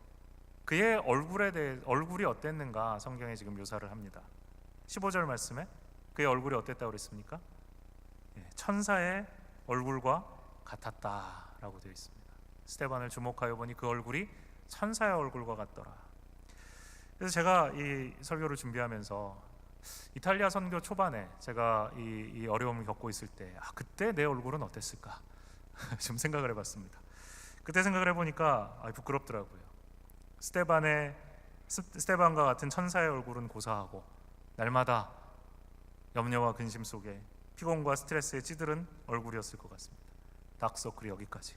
그의 얼굴이 어땠는가 성경에 지금 묘사를 합니다. 15절 말씀에 그의 얼굴이 어땠다고 그랬습니까? 천사의 얼굴과 같았다라고 되어 있습니다. 스데반을 주목하여 보니 그 얼굴이 천사의 얼굴과 같더라. 그래서 제가 이 설교를 준비하면서 이탈리아 선교 초반에 제가 이 어려움을 겪고 있을 때 그때 내 얼굴은 어땠을까 좀 생각을 해봤습니다. 그때 생각을 해보니까 부끄럽더라고요. 스데반과 같은 천사의 얼굴은 고사하고 날마다 염려와 근심 속에 피곤과 스트레스에 찌들은 얼굴이었을 것 같습니다. 다크서클이 여기까지.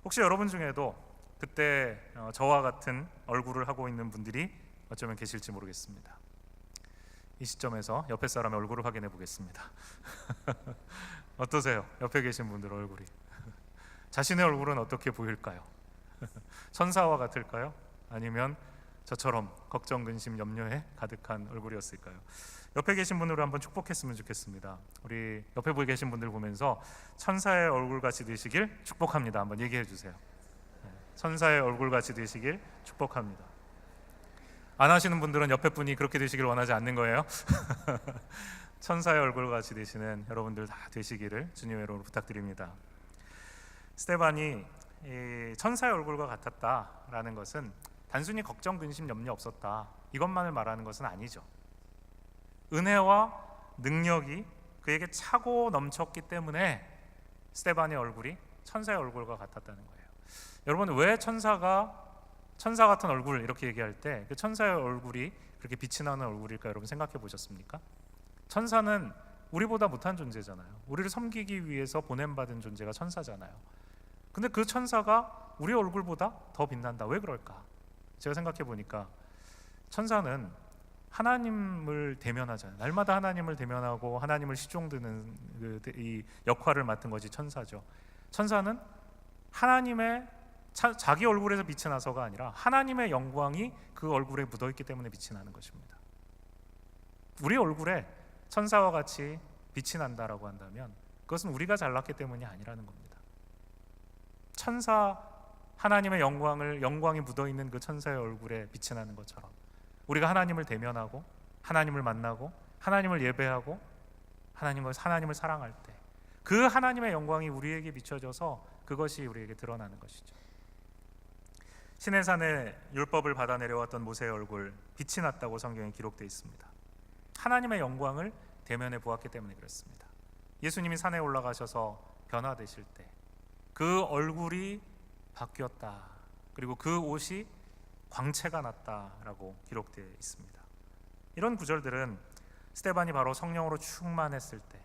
혹시 여러분 중에도 그때 저와 같은 얼굴을 하고 있는 분들이 어쩌면 계실지 모르겠습니다. 이 시점에서 옆에 사람의 얼굴을 확인해 보겠습니다. 어떠세요? 옆에 계신 분들 얼굴이 자신의 얼굴은 어떻게 보일까요? 천사와 같을까요? 아니면 저처럼 걱정, 근심, 염려에 가득한 얼굴이었을까요? 옆에 계신 분으로 한번 축복했으면 좋겠습니다. 우리 옆에 계신 분들 보면서 천사의 얼굴같이 되시길 축복합니다. 한번 얘기해 주세요. 천사의 얼굴같이 되시길 축복합니다. 안 하시는 분들은 옆에 분이 그렇게 되시길 원하지 않는 거예요. 천사의 얼굴같이 되시는 여러분들 다 되시기를 주님의 이름으로 부탁드립니다. 스데반이 천사의 얼굴과 같았다라는 것은 단순히 걱정, 근심, 염려 없었다 이것만을 말하는 것은 아니죠. 은혜와 능력이 그에게 차고 넘쳤기 때문에 스데반의 얼굴이 천사의 얼굴과 같았다는 거예요. 여러분, 왜 천사 같은 얼굴 이렇게 얘기할 때 그 천사의 얼굴이 그렇게 빛이 나는 얼굴일까 여러분 생각해 보셨습니까? 천사는 우리보다 못한 존재잖아요. 우리를 섬기기 위해서 보냄받은 존재가 천사잖아요. 근데 그 천사가 우리 얼굴보다 더 빛난다. 왜 그럴까? 제가 생각해 보니까 천사는 하나님을 대면하잖아요. 날마다 하나님을 대면하고 하나님을 시종드는 이 역할을 맡은 것이 천사죠. 천사는 하나님의 자기 얼굴에서 빛이 나서가 아니라 하나님의 영광이 그 얼굴에 묻어있기 때문에 빛이 나는 것입니다. 우리 얼굴에 천사와 같이 빛이 난다라고 한다면 그것은 우리가 잘났기 때문이 아니라는 겁니다. 하나님의 영광이 묻어있는 그 천사의 얼굴에 빛이 나는 것처럼 우리가 하나님을 대면하고 하나님을 만나고 하나님을 예배하고 하나님을 사랑할 때 그 하나님의 영광이 우리에게 비춰져서 그것이 우리에게 드러나는 것이죠. 시내산에 율법을 받아 내려왔던 모세의 얼굴 빛이 났다고 성경에 기록되어 있습니다. 하나님의 영광을 대면해 보았기 때문에 그렇습니다. 예수님이 산에 올라가셔서 변화되실 때 그 얼굴이 바뀌었다. 그리고 그 옷이 광채가 났다라고 기록되어 있습니다. 이런 구절들은 스데반이 바로 성령으로 충만했을 때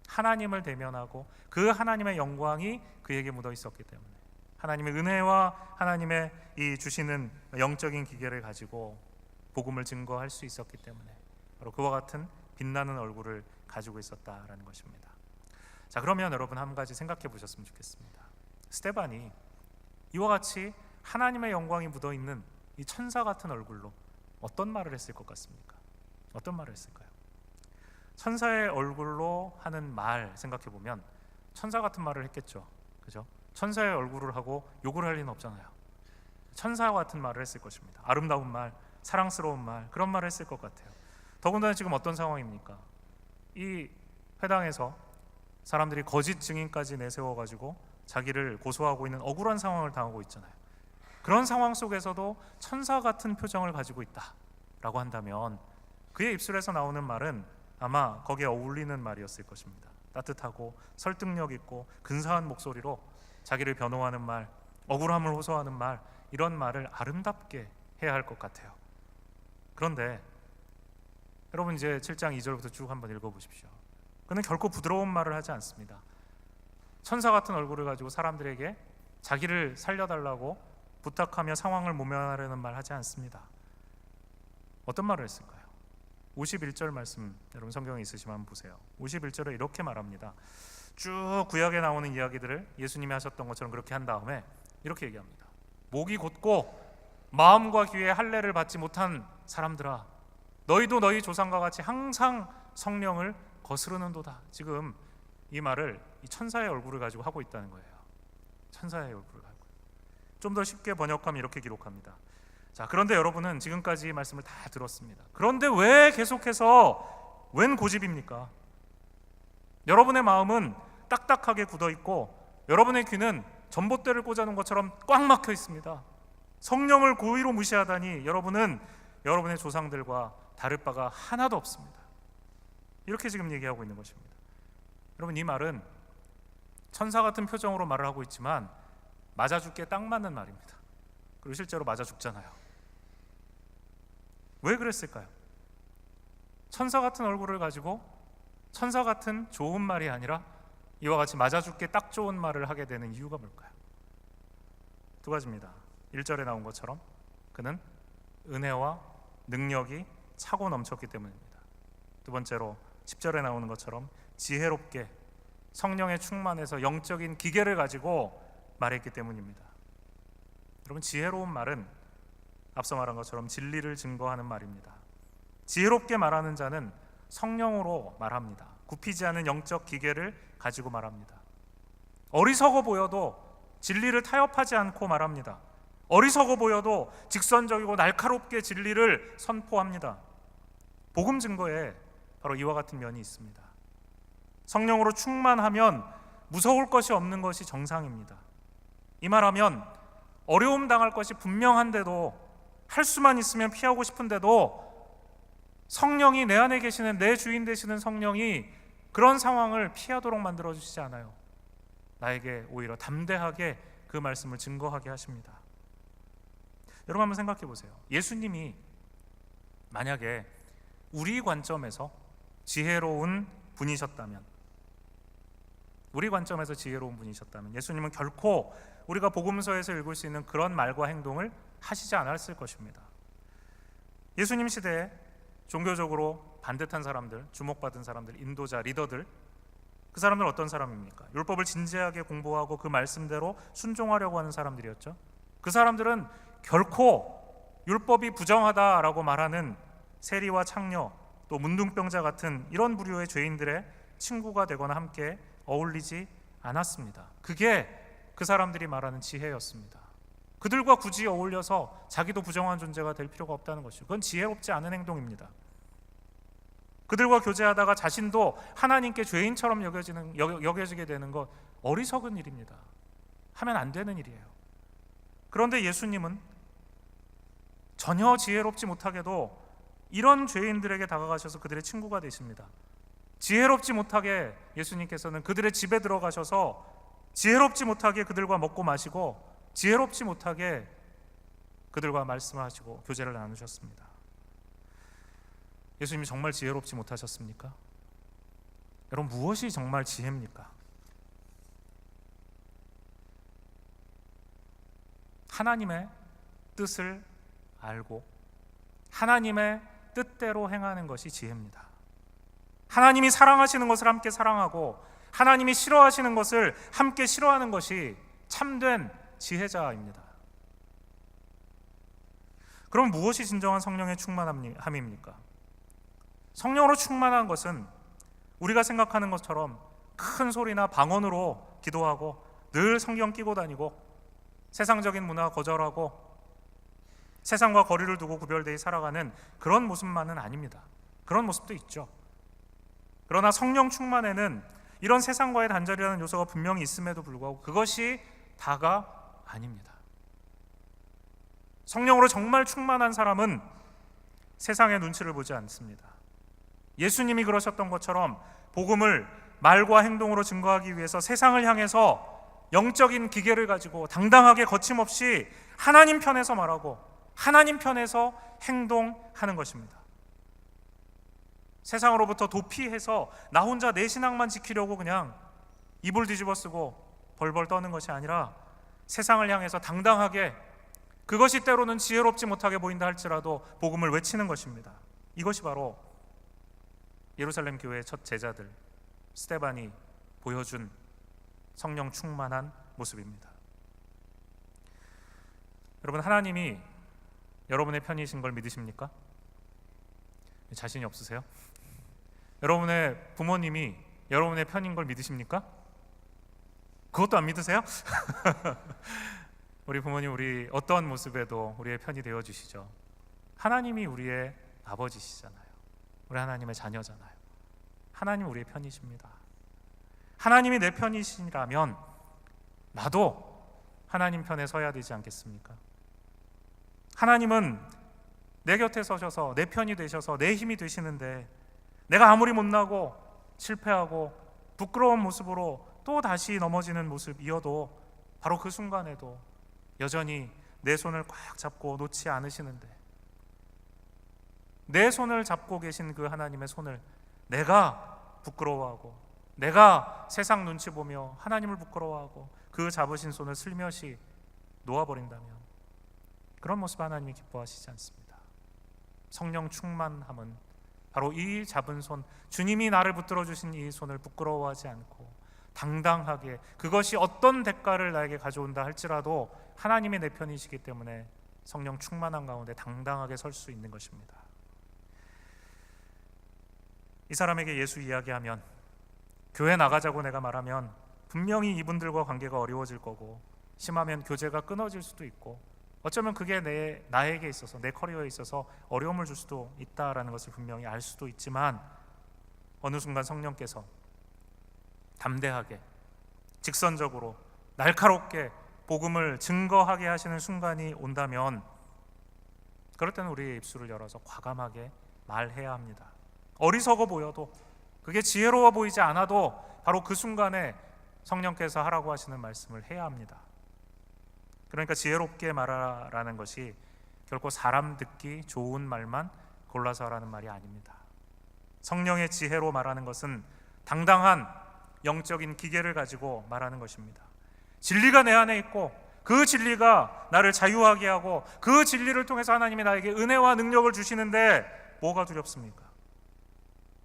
하나님을 대면하고 그 하나님의 영광이 그에게 묻어 있었기 때문에 하나님의 은혜와 하나님의 이 주시는 영적인 기계를 가지고 복음을 증거할 수 있었기 때문에 바로 그와 같은 빛나는 얼굴을 가지고 있었다라는 것입니다. 자, 그러면 여러분 한 가지 생각해 보셨으면 좋겠습니다. 스데반이 이와 같이 하나님의 영광이 묻어있는 이 천사 같은 얼굴로 어떤 말을 했을 것 같습니까? 어떤 말을 했을까요? 천사의 얼굴로 하는 말 생각해 보면 천사 같은 말을 했겠죠. 그죠? 천사의 얼굴을 하고 욕을 할 리는 없잖아요. 천사 같은 말을 했을 것입니다. 아름다운 말, 사랑스러운 말, 그런 말을 했을 것 같아요. 더군다나 지금 어떤 상황입니까? 이 회당에서 사람들이 거짓 증인까지 내세워가지고 자기를 고소하고 있는 억울한 상황을 당하고 있잖아요. 그런 상황 속에서도 천사 같은 표정을 가지고 있다라고 한다면 그의 입술에서 나오는 말은 아마 거기에 어울리는 말이었을 것입니다. 따뜻하고 설득력 있고 근사한 목소리로 자기를 변호하는 말, 억울함을 호소하는 말, 이런 말을 아름답게 해야 할 것 같아요. 그런데 여러분 이제 7장 2절부터 쭉 한번 읽어보십시오. 그는 결코 부드러운 말을 하지 않습니다. 천사 같은 얼굴을 가지고 사람들에게 자기를 살려달라고 부탁하며 상황을 모면하려는 말 하지 않습니다. 어떤 말을 했을까요? 51절 말씀 여러분 성경에 있으시면 한번 보세요. 51절에 이렇게 말합니다. 쭉 구약에 나오는 이야기들을 예수님이 하셨던 것처럼 그렇게 한 다음에 이렇게 얘기합니다. 목이 곧고 마음과 귀에 할례를 받지 못한 사람들아, 너희도 너희 조상과 같이 항상 성령을 거스르는도다. 지금 이 말을 이 천사의 얼굴을 가지고 하고 있다는 거예요. 천사의 얼굴을 가지고. 좀 더 쉽게 번역하면 이렇게 기록합니다. 자, 그런데 여러분은 지금까지 말씀을 다 들었습니다. 그런데 왜 계속해서 웬 고집입니까? 여러분의 마음은 딱딱하게 굳어 있고 여러분의 귀는 전봇대를 꽂아놓은 것처럼 꽉 막혀 있습니다. 성령을 고의로 무시하다니 여러분은 여러분의 조상들과 다를 바가 하나도 없습니다. 이렇게 지금 얘기하고 있는 것입니다. 여러분, 이 말은 천사 같은 표정으로 말을 하고 있지만 맞아 죽기에 딱 맞는 말입니다. 그리고 실제로 맞아 죽잖아요. 왜 그랬을까요? 천사 같은 얼굴을 가지고 천사 같은 좋은 말이 아니라 이와 같이 맞아 죽기에 딱 좋은 말을 하게 되는 이유가 뭘까요? 두 가지입니다. 1절에 나온 것처럼 그는 은혜와 능력이 차고 넘쳤기 때문입니다. 두 번째로 10절에 나오는 것처럼 지혜롭게 성령에 충만해서 영적인 기계를 가지고 말했기 때문입니다. 여러분, 지혜로운 말은 앞서 말한 것처럼 진리를 증거하는 말입니다. 지혜롭게 말하는 자는 성령으로 말합니다. 굽히지 않은 영적 기계를 가지고 말합니다. 어리석어 보여도 진리를 타협하지 않고 말합니다. 어리석어 보여도 직선적이고 날카롭게 진리를 선포합니다. 복음 증거에 바로 이와 같은 면이 있습니다. 성령으로 충만하면 무서울 것이 없는 것이 정상입니다. 이 말하면 어려움 당할 것이 분명한데도, 할 수만 있으면 피하고 싶은데도 성령이 내 안에 계시는, 내 주인 되시는 성령이 그런 상황을 피하도록 만들어주시지 않아요. 나에게 오히려 담대하게 그 말씀을 증거하게 하십니다. 여러분, 한번 생각해 보세요. 예수님이 만약에 우리 관점에서 지혜로운 분이셨다면, 예수님은 결코 우리가 복음서에서 읽을 수 있는 그런 말과 행동을 하시지 않았을 것입니다. 예수님 시대에 종교적으로 반듯한 사람들, 주목받은 사람들, 인도자, 리더들, 그 사람들은 어떤 사람입니까? 율법을 진지하게 공부하고 그 말씀대로 순종하려고 하는 사람들이었죠. 그 사람들은 결코 율법이 부정하다라고 말하는 세리와 창녀, 또 문둥병자 같은 이런 부류의 죄인들의 친구가 되거나 함께 어울리지 않았습니다. 그게 그 사람들이 말하는 지혜였습니다. 그들과 굳이 어울려서 자기도 부정한 존재가 될 필요가 없다는 것이죠. 그건 지혜롭지 않은 행동입니다. 그들과 교제하다가 자신도 하나님께 죄인처럼 여겨지게 되는 것, 어리석은 일입니다. 하면 안 되는 일이에요. 그런데 예수님은 전혀 지혜롭지 못하게도 이런 죄인들에게 다가가셔서 그들의 친구가 되십니다. 지혜롭지 못하게 예수님께서는 그들의 집에 들어가셔서 지혜롭지 못하게 그들과 먹고 마시고 지혜롭지 못하게 그들과 말씀하시고 교제를 나누셨습니다. 예수님이 정말 지혜롭지 못하셨습니까? 여러분, 무엇이 정말 지혜입니까? 하나님의 뜻을 알고 하나님의 뜻대로 행하는 것이 지혜입니다. 하나님이 사랑하시는 것을 함께 사랑하고 하나님이 싫어하시는 것을 함께 싫어하는 것이 참된 지혜자입니다. 그럼 무엇이 진정한 성령의 충만함입니까? 성령으로 충만한 것은 우리가 생각하는 것처럼 큰 소리나 방언으로 기도하고 늘 성경 끼고 다니고 세상적인 문화 거절하고 세상과 거리를 두고 구별되어 살아가는 그런 모습만은 아닙니다. 그런 모습도 있죠. 그러나 성령 충만에는 이런 세상과의 단절이라는 요소가 분명히 있음에도 불구하고 그것이 다가 아닙니다. 성령으로 정말 충만한 사람은 세상의 눈치를 보지 않습니다. 예수님이 그러셨던 것처럼 복음을 말과 행동으로 증거하기 위해서 세상을 향해서 영적인 기계를 가지고 당당하게 거침없이 하나님 편에서 말하고 하나님 편에서 행동하는 것입니다. 세상으로부터 도피해서 나 혼자 내 신앙만 지키려고 그냥 이불 뒤집어 쓰고 벌벌 떠는 것이 아니라 세상을 향해서 당당하게, 그것이 때로는 지혜롭지 못하게 보인다 할지라도 복음을 외치는 것입니다. 이것이 바로 예루살렘 교회의 첫 제자들 스데반이 보여준 성령 충만한 모습입니다. 여러분, 하나님이 여러분의 편이신 걸 믿으십니까? 자신이 없으세요? 여러분의 부모님이 여러분의 편인 걸 믿으십니까? 그것도 안 믿으세요? 우리 부모님, 우리 어떠한 모습에도 우리의 편이 되어주시죠. 하나님이 우리의 아버지시잖아요. 우리 하나님의 자녀잖아요. 하나님 우리의 편이십니다. 하나님이 내 편이시라면 나도 하나님 편에 서야 되지 않겠습니까? 하나님은 내 곁에 서셔서 내 편이 되셔서 내 힘이 되시는데, 내가 아무리 못나고 실패하고 부끄러운 모습으로 또 다시 넘어지는 모습이어도 바로 그 순간에도 여전히 내 손을 꽉 잡고 놓지 않으시는데, 내 손을 잡고 계신 그 하나님의 손을 내가 부끄러워하고, 내가 세상 눈치 보며 하나님을 부끄러워하고 그 잡으신 손을 슬며시 놓아버린다면 그런 모습 하나님이 기뻐하시지 않습니다. 성령 충만함은 바로 이 잡은 손, 주님이 나를 붙들어 주신 이 손을 부끄러워하지 않고 당당하게, 그것이 어떤 대가를 나에게 가져온다 할지라도 하나님의 내 편이시기 때문에 성령 충만한 가운데 당당하게 설 수 있는 것입니다. 이 사람에게 예수 이야기하면, 교회 나가자고 내가 말하면 분명히 이분들과 관계가 어려워질 거고, 심하면 교제가 끊어질 수도 있고, 어쩌면 그게 나에게 있어서, 내 커리어에 있어서 어려움을 줄 수도 있다라는 것을 분명히 알 수도 있지만, 어느 순간 성령께서 담대하게, 직선적으로, 날카롭게 복음을 증거하게 하시는 순간이 온다면, 그럴 때는 우리의 입술을 열어서 과감하게 말해야 합니다. 어리석어 보여도, 그게 지혜로워 보이지 않아도 바로 그 순간에 성령께서 하라고 하시는 말씀을 해야 합니다. 그러니까 지혜롭게 말하라는 것이 결코 사람 듣기 좋은 말만 골라서 하라는 말이 아닙니다. 성령의 지혜로 말하는 것은 당당한 영적인 기계를 가지고 말하는 것입니다. 진리가 내 안에 있고 그 진리가 나를 자유하게 하고 그 진리를 통해서 하나님이 나에게 은혜와 능력을 주시는데 뭐가 두렵습니까?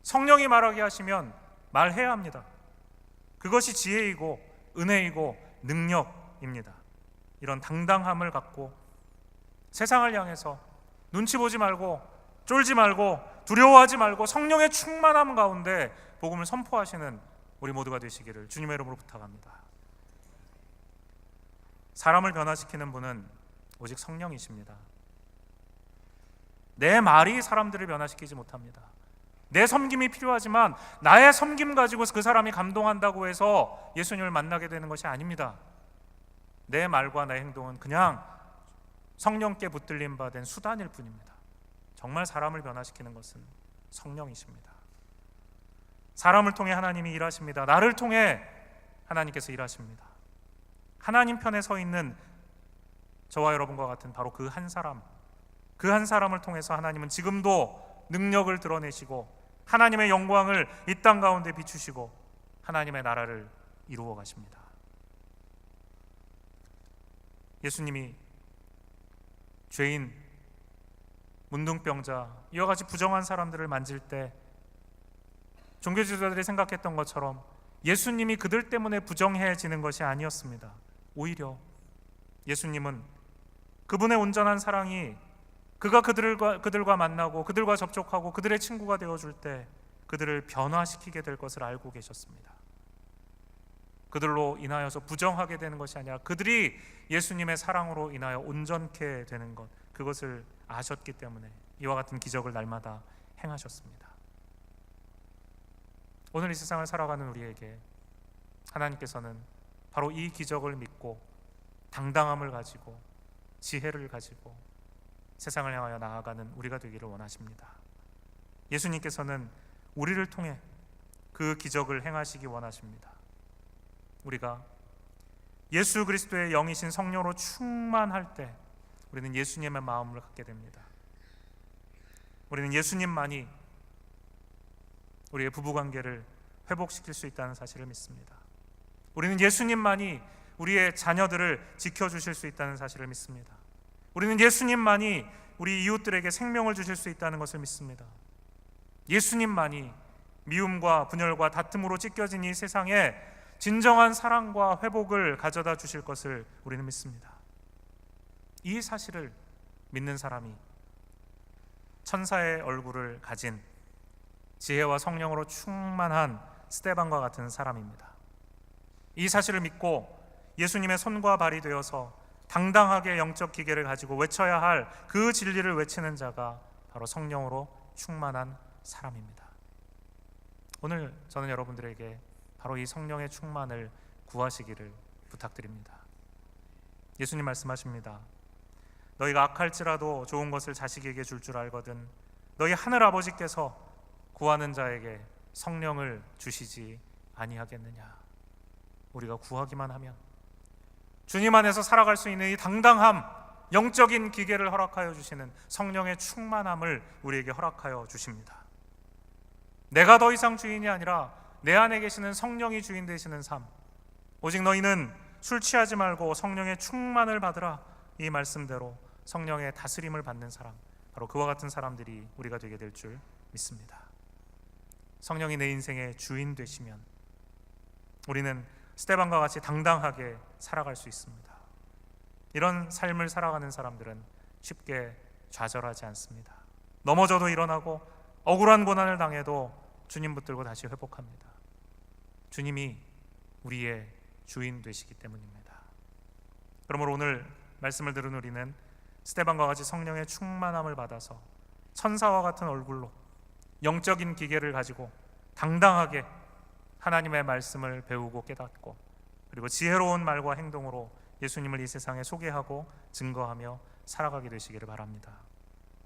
성령이 말하게 하시면 말해야 합니다. 그것이 지혜이고 은혜이고 능력입니다. 이런 당당함을 갖고 세상을 향해서 눈치 보지 말고 쫄지 말고 두려워하지 말고 성령의 충만함 가운데 복음을 선포하시는 우리 모두가 되시기를 주님의 이름으로 부탁합니다. 사람을 변화시키는 분은 오직 성령이십니다. 내 말이 사람들을 변화시키지 못합니다. 내 섬김이 필요하지만 나의 섬김 가지고 그 사람이 감동한다고 해서 예수님을 만나게 되는 것이 아닙니다. 내 말과 내 행동은 그냥 성령께 붙들림 받은 수단일 뿐입니다. 정말 사람을 변화시키는 것은 성령이십니다. 사람을 통해 하나님이 일하십니다. 나를 통해 하나님께서 일하십니다. 하나님 편에 서 있는 저와 여러분과 같은 바로 그 한 사람, 그 한 사람을 통해서 하나님은 지금도 능력을 드러내시고 하나님의 영광을 이 땅 가운데 비추시고 하나님의 나라를 이루어 가십니다. 예수님이 죄인, 문둥병자, 이와 같이 부정한 사람들을 만질 때 종교 지도자들이 생각했던 것처럼 예수님이 그들 때문에 부정해지는 것이 아니었습니다. 오히려 예수님은 그분의 온전한 사랑이 그가 그들과 만나고 그들과 접촉하고 그들의 친구가 되어줄 때 그들을 변화시키게 될 것을 알고 계셨습니다. 그들로 인하여서 부정하게 되는 것이 아니라 그들이 예수님의 사랑으로 인하여 온전케 되는 것, 그것을 아셨기 때문에 이와 같은 기적을 날마다 행하셨습니다. 오늘 이 세상을 살아가는 우리에게 하나님께서는 바로 이 기적을 믿고 당당함을 가지고 지혜를 가지고 세상을 향하여 나아가는 우리가 되기를 원하십니다. 예수님께서는 우리를 통해 그 기적을 행하시기 원하십니다. 우리가 예수 그리스도의 영이신 성령으로 충만할 때 우리는 예수님의 마음을 갖게 됩니다. 우리는 예수님만이 우리의 부부관계를 회복시킬 수 있다는 사실을 믿습니다. 우리는 예수님만이 우리의 자녀들을 지켜주실 수 있다는 사실을 믿습니다. 우리는 예수님만이 우리 이웃들에게 생명을 주실 수 있다는 것을 믿습니다. 예수님만이 미움과 분열과 다툼으로 찢겨진 이 세상에 진정한 사랑과 회복을 가져다 주실 것을 우리는 믿습니다. 이 사실을 믿는 사람이 천사의 얼굴을 가진 지혜와 성령으로 충만한 스데반과 같은 사람입니다. 이 사실을 믿고 예수님의 손과 발이 되어서 당당하게 영적 기계를 가지고 외쳐야 할 그 진리를 외치는 자가 바로 성령으로 충만한 사람입니다. 오늘 저는 여러분들에게 바로 이 성령의 충만을 구하시기를 부탁드립니다. 예수님 말씀하십니다. 너희가 악할지라도 좋은 것을 자식에게 줄 줄 알거든 너희 하늘 아버지께서 구하는 자에게 성령을 주시지 아니하겠느냐. 우리가 구하기만 하면 주님 안에서 살아갈 수 있는 이 당당함, 영적인 기계를 허락하여 주시는 성령의 충만함을 우리에게 허락하여 주십니다. 내가 더 이상 주인이 아니라 내 안에 계시는 성령이 주인 되시는 삶, 오직 너희는 술 취하지 말고 성령의 충만을 받으라, 이 말씀대로 성령의 다스림을 받는 사람, 바로 그와 같은 사람들이 우리가 되게 될 줄 믿습니다. 성령이 내 인생의 주인 되시면 우리는 스데반과 같이 당당하게 살아갈 수 있습니다. 이런 삶을 살아가는 사람들은 쉽게 좌절하지 않습니다. 넘어져도 일어나고 억울한 고난을 당해도 주님 붙들고 다시 회복합니다. 주님이 우리의 주인 되시기 때문입니다. 그러므로 오늘 말씀을 들은 우리는 스데반과 같이 성령의 충만함을 받아서 천사와 같은 얼굴로 영적인 기계를 가지고 당당하게 하나님의 말씀을 배우고 깨닫고 그리고 지혜로운 말과 행동으로 예수님을 이 세상에 소개하고 증거하며 살아가게 되시기를 바랍니다.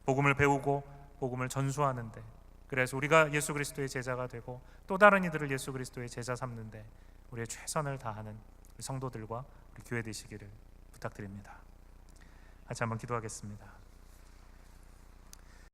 복음을 배우고 복음을 전수하는데, 그래서 우리가 예수 그리스도의 제자가 되고 또 다른 이들을 예수 그리스도의 제자 삼는데 우리의 최선을 다하는 성도들과 우리 교회 되시기를 부탁드립니다. 같이 한번 기도하겠습니다.